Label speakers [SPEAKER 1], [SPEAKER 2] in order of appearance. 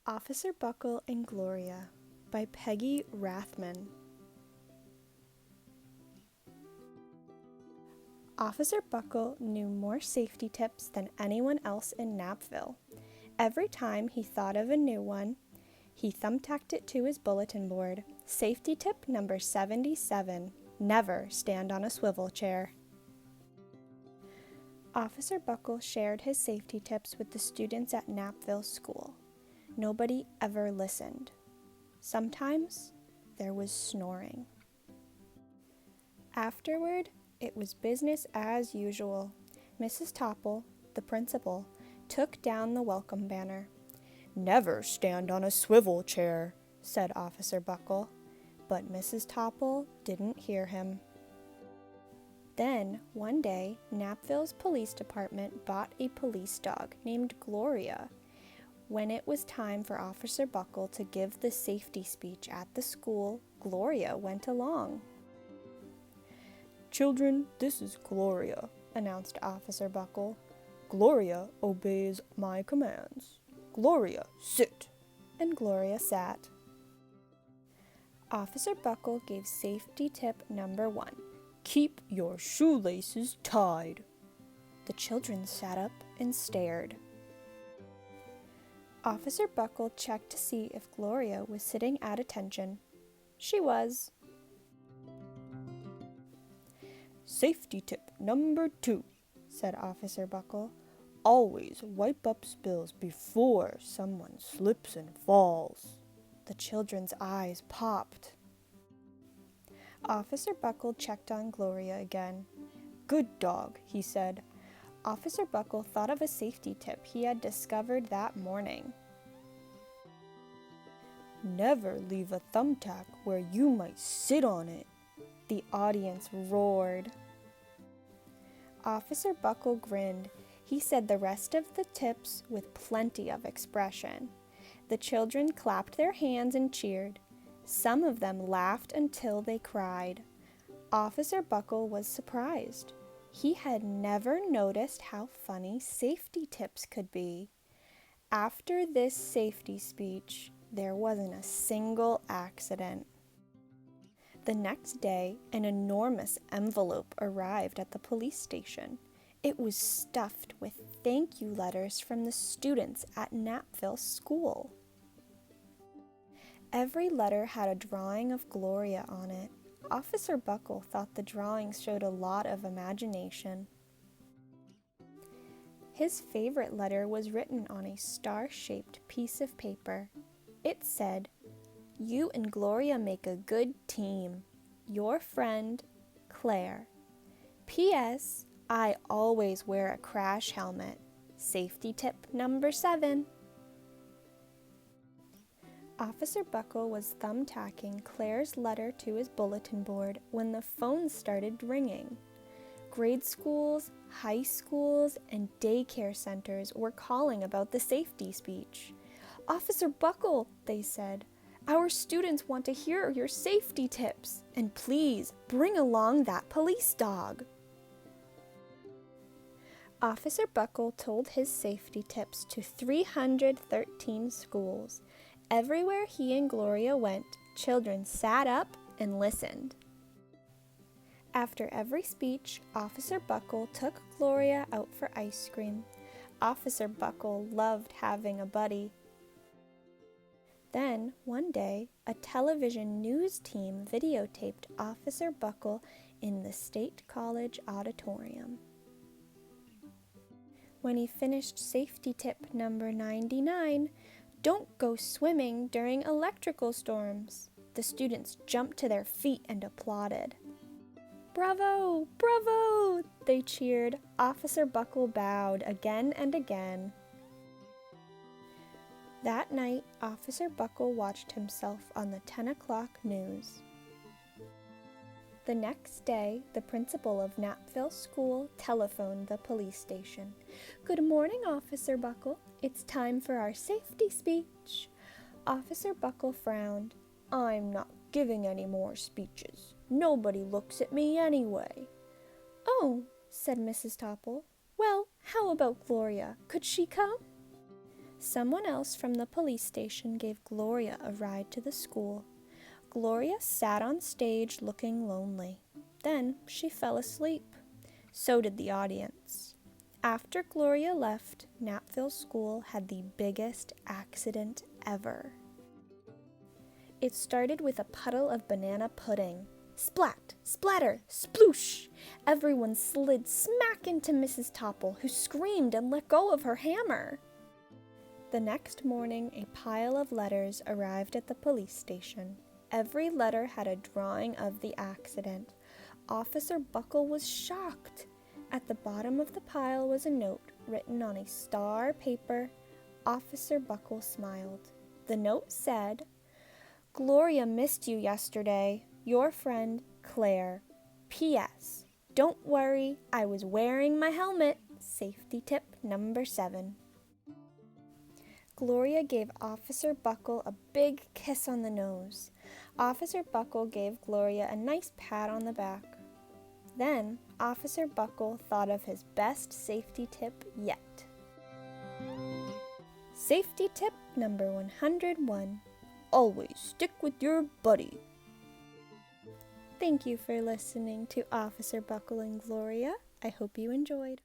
[SPEAKER 1] Officer Buckle and Gloria by Peggy Rathman. Officer Buckle knew more safety tips than anyone else in Knappville. Every time he thought of a new one, he thumbtacked it to his bulletin board. Safety tip number 77, never stand on a swivel chair. Officer Buckle shared his safety tips with the students at Knappville School. Nobody ever listened. Sometimes there was snoring. Afterward, it was business as usual. Mrs. Topple, the principal, took down the welcome banner. "Never stand on a swivel chair," said Officer Buckle, but Mrs. Topple didn't hear him. Then, one day, Knappville's police department bought a police dog named Gloria. When it was time for Officer Buckle to give the safety speech at the school, Gloria went along. "Children, this is Gloria," announced Officer Buckle. "Gloria obeys my commands. Gloria, sit." And Gloria sat. Officer Buckle gave safety tip number 1. Keep your shoelaces tied. The children sat up and stared. Officer Buckle checked to see if Gloria was sitting at attention. She was. "Safety tip number 2, said Officer Buckle. Always wipe up spills before someone slips and falls. The children's eyes popped. Officer Buckle checked on Gloria again. "Good dog," he said. Officer Buckle thought of a safety tip he had discovered that morning. "Never leave a thumbtack where you might sit on it." The audience roared. Officer Buckle grinned. He said the rest of the tips with plenty of expression. The children clapped their hands and cheered. Some of them laughed until they cried. Officer Buckle was surprised. He had never noticed how funny safety tips could be. After this safety speech, there wasn't a single accident. The next day, an enormous envelope arrived at the police station. It was stuffed with thank you letters from the students at Knappville School. Every letter had a drawing of Gloria on it. Officer Buckle thought the drawings showed a lot of imagination. His favorite letter was written on a star-shaped piece of paper. It said, "You and Gloria make a good team. Your friend, Claire. P.S. I always wear a crash helmet. Safety tip number 7. Officer Buckle was thumbtacking Claire's letter to his bulletin board when the phone started ringing. Grade schools, high schools, and daycare centers were calling about the safety speech. "Officer Buckle," they said, "our students want to hear your safety tips, and please bring along that police dog." Officer Buckle told his safety tips to 313 schools. Everywhere he and Gloria went, children sat up and listened. After every speech, Officer Buckle took Gloria out for ice cream. Officer Buckle loved having a buddy. Then, one day, a television news team videotaped Officer Buckle in the State College auditorium. When he finished safety tip number 99, "Don't go swimming during electrical storms," the students jumped to their feet and applauded. "Bravo! Bravo!" they cheered. Officer Buckle bowed again and again. That night, Officer Buckle watched himself on the 10 o'clock news. The next day, the principal of Knappville School telephoned the police station. "Good morning, Officer Buckle. It's time for our safety speech." Officer Buckle frowned. "I'm not giving any more speeches. Nobody looks at me anyway." "Oh," said Mrs. Topple. "Well, how about Gloria? Could she come?" Someone else from the police station gave Gloria a ride to the school. Gloria sat on stage looking lonely. Then she fell asleep. So did the audience. After Gloria left, Knapville School had the biggest accident ever. It started with a puddle of banana pudding. Splat, splatter, sploosh! Everyone slid smack into Mrs. Topple, who screamed and let go of her hammer. The next morning, a pile of letters arrived at the police station. Every letter had a drawing of the accident. Officer Buckle was shocked. At the bottom of the pile was a note written on a star paper. Officer Buckle smiled. The note said, "Gloria missed you yesterday. Your friend, Claire. P.S. Don't worry, I was wearing my helmet. Safety tip number 7. Gloria gave Officer Buckle a big kiss on the nose. Officer Buckle gave Gloria a nice pat on the back. Then, Officer Buckle thought of his best safety tip yet. Safety tip number 101. Always stick with your buddy. Thank you for listening to Officer Buckle and Gloria. I hope you enjoyed.